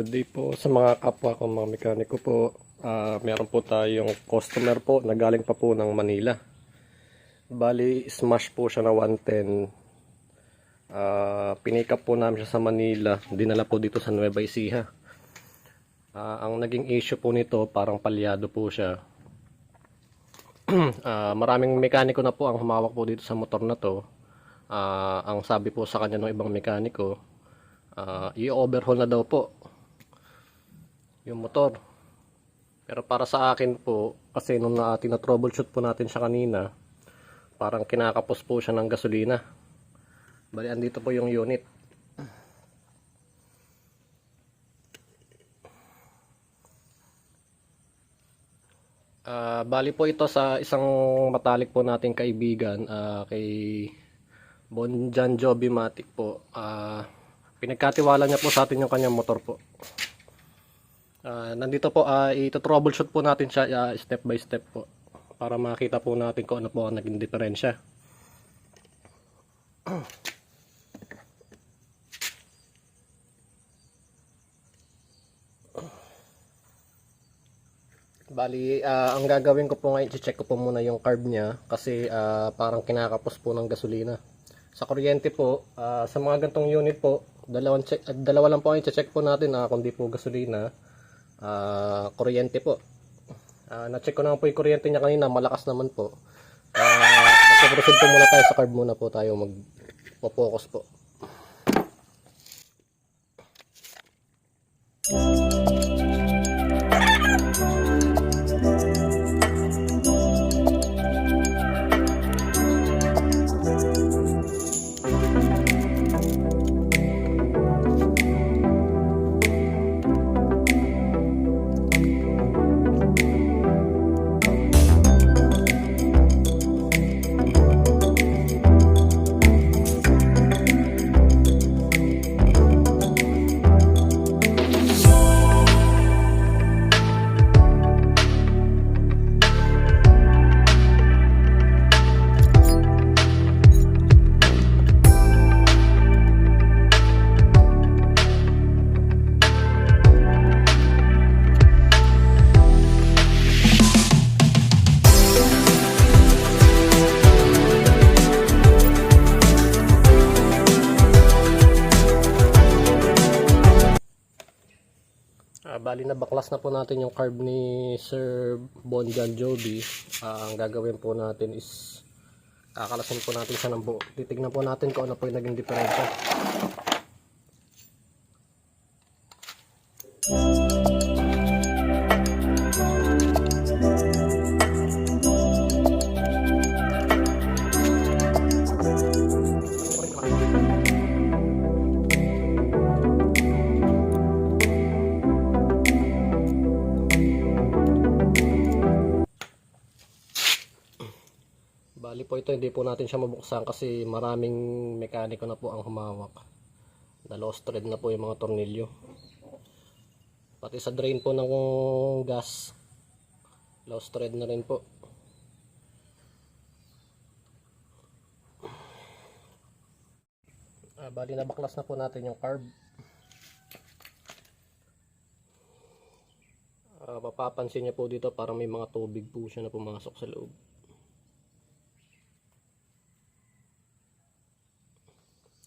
Good day po sa mga kapwa ko mga mekaniko po. Meron po tayong customer po na galing pa po ng Manila. Bali, smash po siya na 110. Pinikap po namin siya sa Manila. Dinala po dito sa Nueva Ecija. Ang naging issue po nito, parang palyado po siya. Maraming mekaniko na po ang humawak po dito sa motor na to. Ang sabi po sa kanya ng ibang mekaniko, i-overhaul na daw po yung motor. Pero para sa akin po, kasi nung tina-troubleshoot po natin siya kanina, parang kinakapos po siya ng gasolina. Bali, andito po yung unit. Bali po ito sa isang matalik po nating kaibigan, kay Bonjan Joby Matic po. Pinagkatiwala niya po sa atin yung kanyang motor po. Nandito po, ito-troubleshoot po natin siya step by step po para makita po natin kung ano po ang naging diferensya. Bali, ang gagawin ko po ngayon, i-check ko po muna yung carb niya kasi parang kinakapos po ng gasolina. Sa kuryente po, sa mga gantong unit po, dalawa lang po ang i-check po natin kung di po gasolina, kuryente po. Na-check ko naman po yung kuryente niya kanina, malakas naman po. Magpo-proceed po muna tayo sa carb muna po tayo, mag-focus po. Bali na baklas na po natin yung carb ni Sir Bonjan Joby. Ang gagawin po natin is kakalasin po natin siya ng buo. Titignan po natin kung ano po yung naging diferensya. Bali po ito, hindi po natin siya mabuksan kasi maraming mekaniko na po ang humawak. Na lost thread na po yung mga tornilyo. Pati sa drain po ng gas, lost thread na rin po. Bali na baklas na po natin yung carb. Mapapansin niyo po dito parang may mga tubig po siya na pumasok sa loob.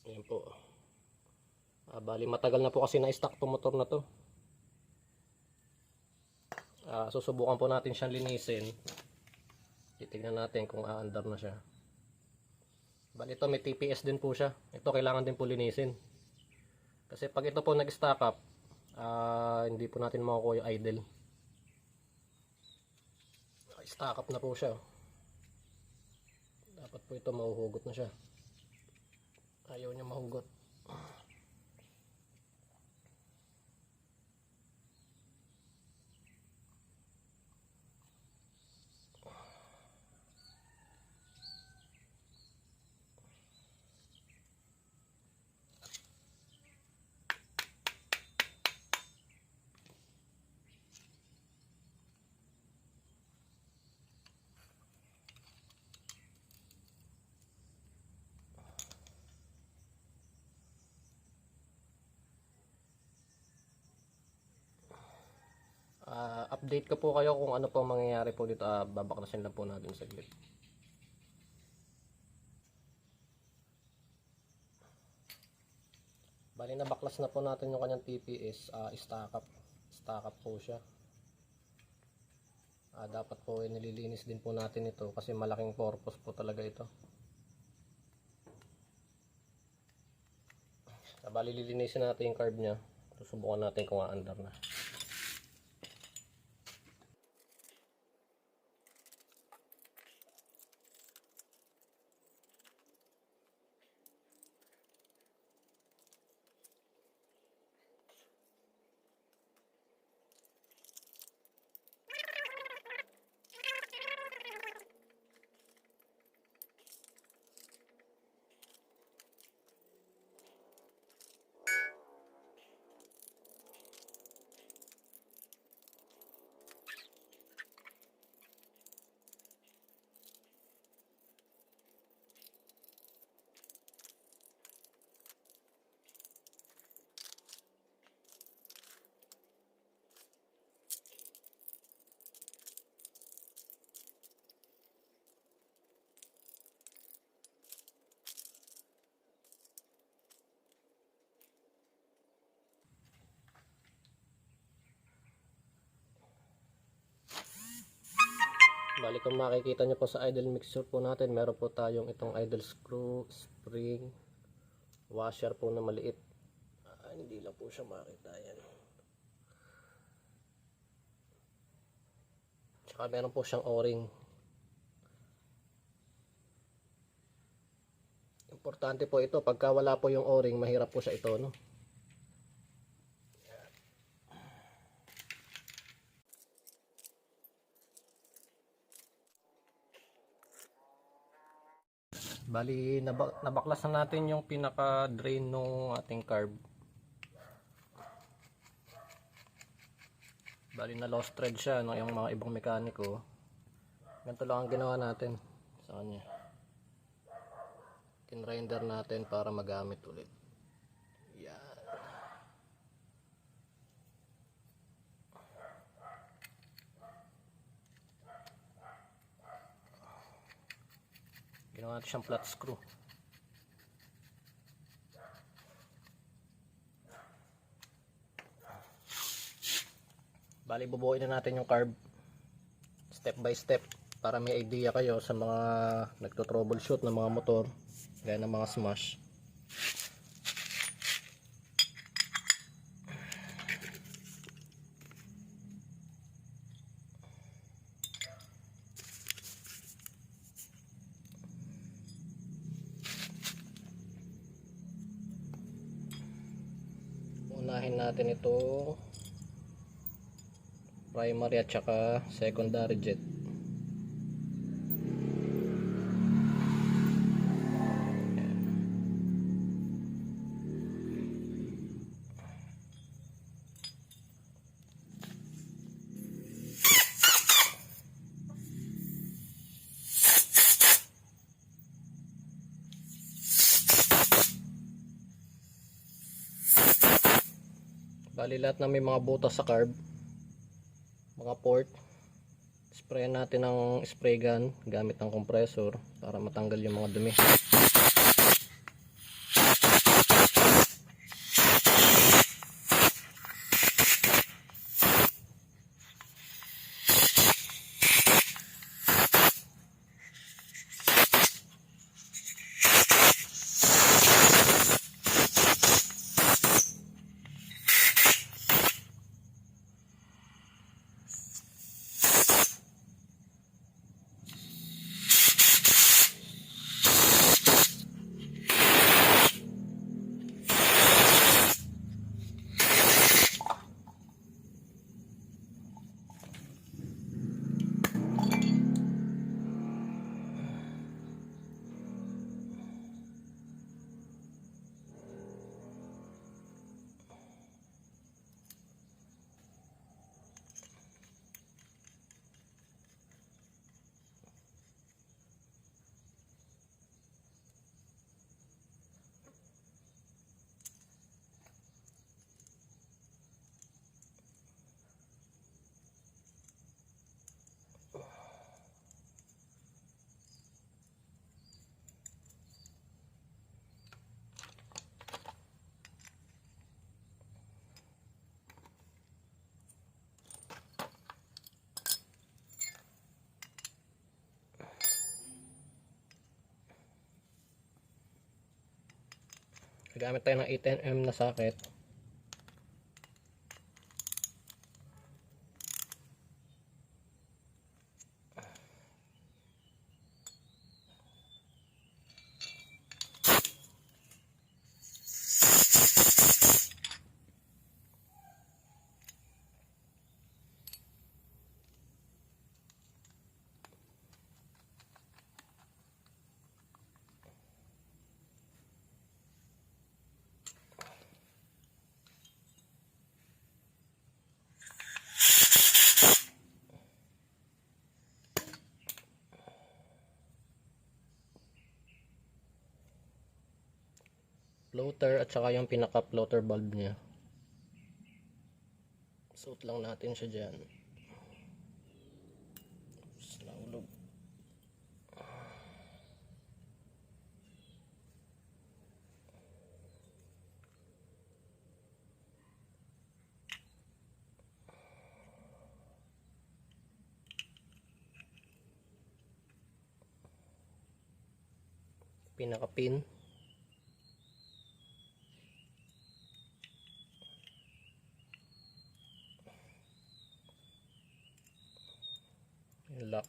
Ayan po. Bali matagal na po kasi na-stock itong motor na to. Susubukan po natin siyang linisin. Titignan natin kung aandar na siya. Bali ito may TPS din po siya. Ito kailangan din po linisin. Kasi pag ito po nag-stock up, hindi po natin makukuha yung idle. Stock up na po siya. Dapat po ito mahuhugot na siya. Ayaw niya mahugot. update ko po kayo kung ano po mangyayari po dito. Babaklasin lang po natin saglit. Bali na baklas na po natin yung kanyang TPS. Stack up po siya. Dapat po nililinis din po natin ito kasi malaking purpose po talaga ito. Bali lilinisin natin yung carb nya. Susubukan natin kung aandar na. Bali kung makikita nyo po sa idle mixture po natin, meron po tayong itong idle screw, spring, washer po na maliit. Hindi lang po siya makita yan. Tsaka meron po siyang o-ring. Importante po ito, pagka wala po yung o-ring, mahirap po siya ito, no? Bali, nabaklas na natin yung pinaka-drain ng ating carb. Bali, na lost thread siya ng yung mga ibang mekaniko. Ganito lang ang ginawa natin sa kanya. Tinrender natin para magamit ulit. Yan. Ginawa natin siyang flat screw. Bali, bubuuin na natin yung carb step by step para may idea kayo sa mga nagto-troubleshoot ng mga motor gaya ng mga smash. Unahin natin ito primary at saka secondary jet. Bali lahat na may mga butas sa carb, mga port, sprayan natin ng spray gun gamit ng compressor para matanggal yung mga dumi. Gamit tayo ng 8mm na socket. Floater at saka yung pinaka floater bulb niya. Suot lang natin siya dyan. Nahulog. Pinaka pin. Yung lock.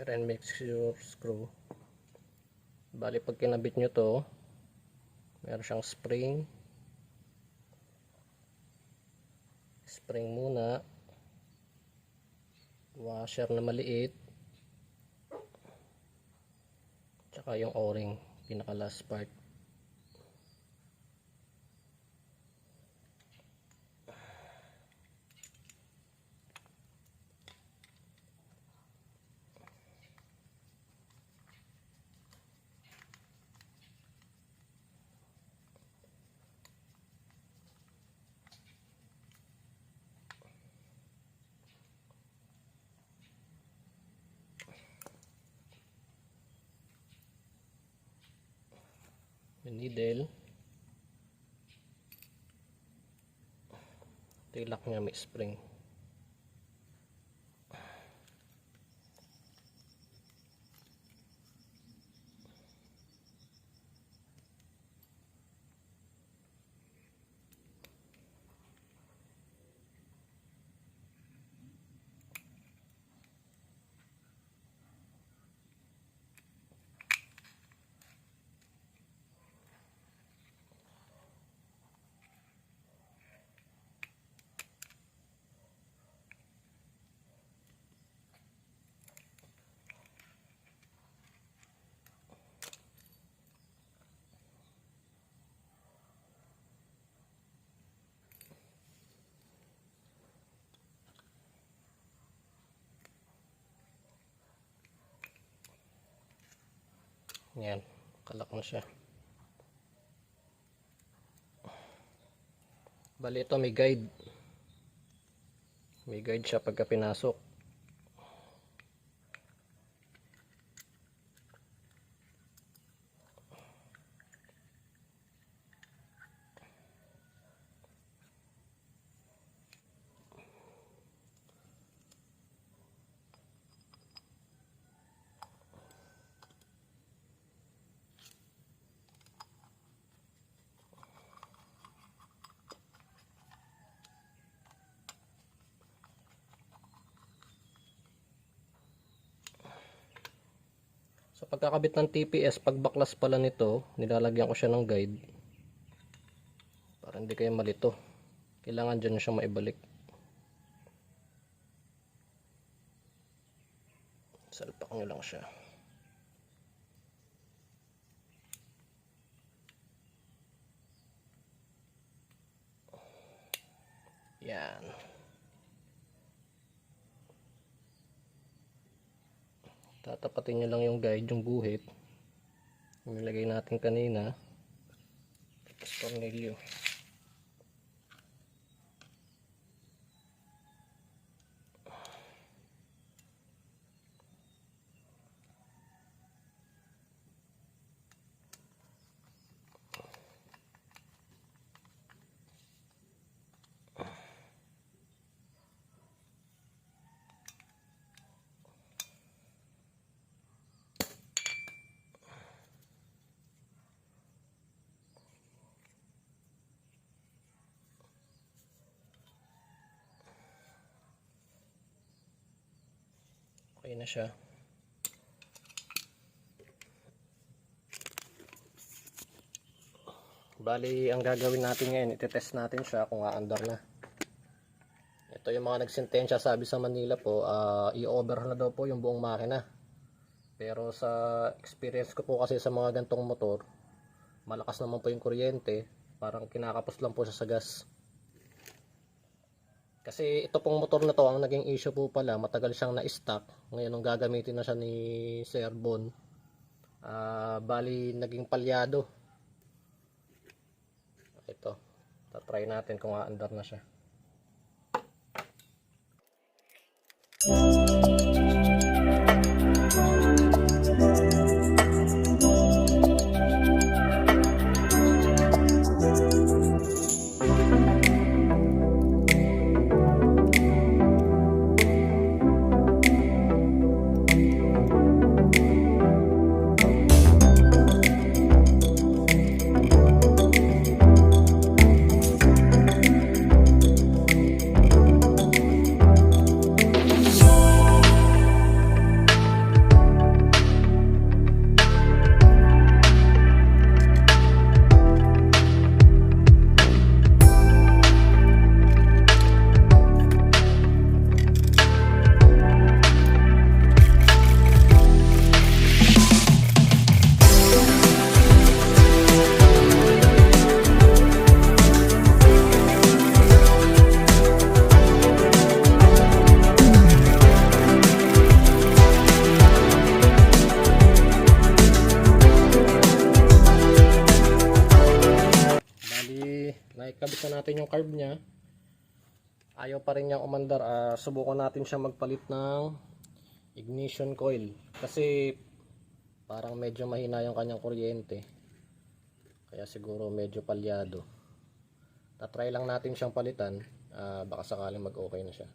And make sure screw. Bali pag kinabit nyo to, meron siyang spring. Spring muna. Washer na maliit. Tsaka yung o-ring, pinaka last part. Yung needle. Ito yung lock niya, may spring. Yan, kalak na siya. Bali ito may guide. May guide siya pagka pinasok. pagkakabit ng TPS, pag baklas pala nito, nilalagyan ko siya ng guide para hindi kayo malito. Kailangan dyan siya maibalik. Salpak nyo lang siya. Yan. Tatapatin nyo lang yung guide, yung guhit. Nilagay natin kanina. Tapos tornilyo. Okay na siya. Bali, ang gagawin natin ngayon, itetest natin siya kung aandar na. Ito yung mga nagsintensya, sabi sa Manila po, i-over na daw po yung buong makina. Pero sa experience ko po kasi sa mga gantong motor, malakas naman po yung kuryente, parang kinakapos lang po siya sa gas. Kasi ito pong motor na to, ang naging issue po pala, matagal siyang na-stock. Ngayon nung gagamitin na siya ni Sir Bon, bali naging palyado. Ito, tatry natin kung aandar na siya. Naikabit na natin yung carb niya. Ayaw pa rin niyang umandar. Subukan natin siya magpalit ng ignition coil. Kasi parang medyo mahina yung kanyang kuryente. Kaya siguro medyo palyado. Tatry lang natin siyang palitan. Baka sakaling mag-okay na siya.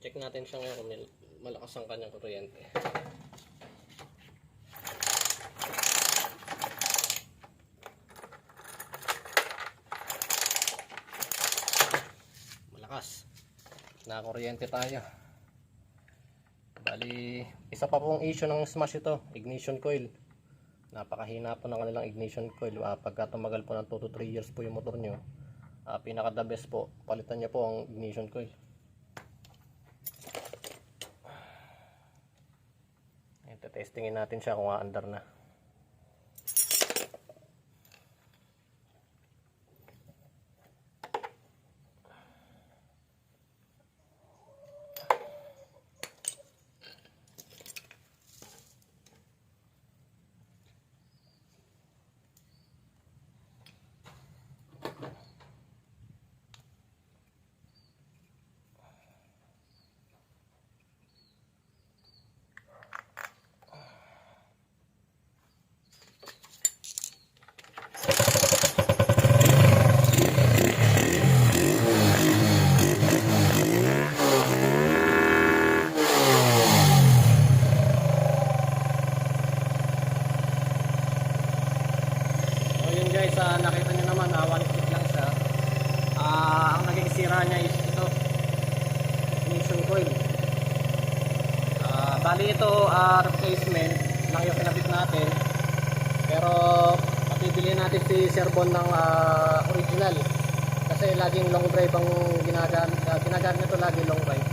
Check natin siya ngayon kung malakas ang kanyang kuryente. Malakas. Nakakuryente tayo. Bali, isa pa pong issue ng Smash ito, ignition coil. Napakahina po ng kanilang ignition coil. Pagka tumagal po ng 2 to 3 years po yung motor nyo, pinaka the best po, palitan nyo po ang ignition coil. Testingin natin siya kung aandar na. Guys, nakita nyo naman, one click lang siya. Ang naging sira niya is ito, ignition coil. Bali ito, replacement lang yung kinabit natin. Pero papibili natin si Serbon ng original. Kasi laging long drive ang ginagamit nito, lagi long drive.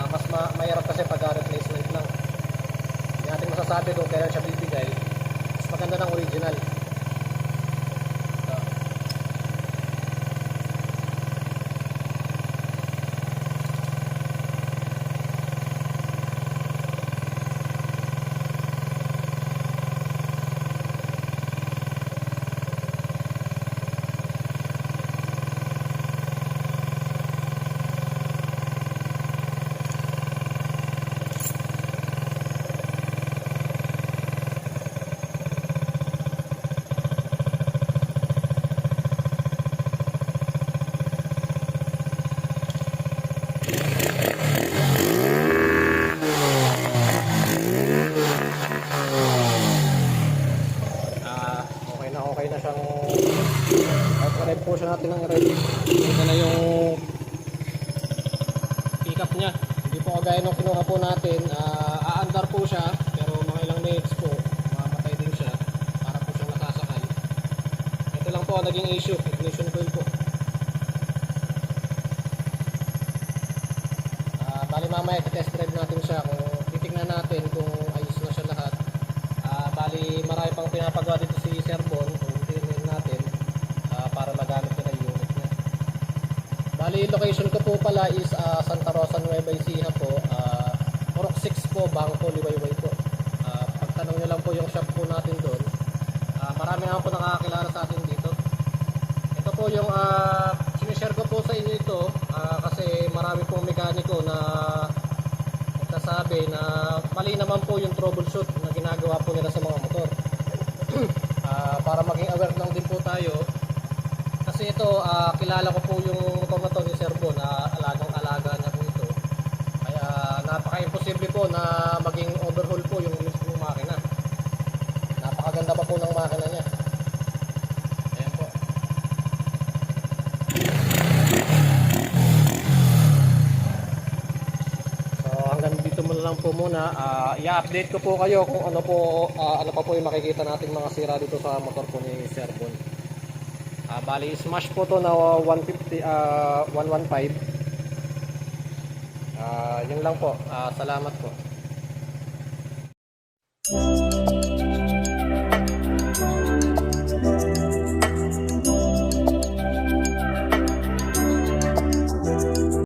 Mas mahirap kasi pag replacement lang. Hindi natin masasabi kung kailan siya bibigay. Mas maganda ng original. Okay na siyang outright po siya natin ng ready. Ito na yung pick up nya. Hindi po kagaya nung kinuha po natin. Aandar po siya pero mga ilang minutes po mamatay din siya para po siyang nakasakal. Ito lang po ang naging issue, ignition coil po. Bali mamaya test drive natin siya kung titignan natin kung ayos na siya lahat. Bali marami pang pinapagawa dito si Serbon kung titignan natin para magamit ko na yung unit niya. Bali location ko po pala is Santa Rosa, Nueva Ecija po. Purok 6 po, Bangko, Liwayway po. Pagtanong nyo lang po yung shop po natin doon. Marami naman po nakakakilala sa atin dito. Ito po yung sinishare ko po sa inyo ito kasi marami pong mekaniko na nagsasabi na mali naman po yung troubleshoot na ginagawa po nila sa mga motor. Para maging aware lang din po tayo kasi ito kilala ko po yung motor na to ni Serbon na alagang-alaga niya po ito. Kaya napaka-imposible po na maging overhaul po yung mismong makina. Napakaganda pa po ng makina niya. Ayan po. So hanggang dito mo lang po muna. I-update ko po kayo kung ano pa po yung makikita nating mga sira dito sa motor po ni Serbon. Bali smash po to na 115. Yun lang po. Salamat po.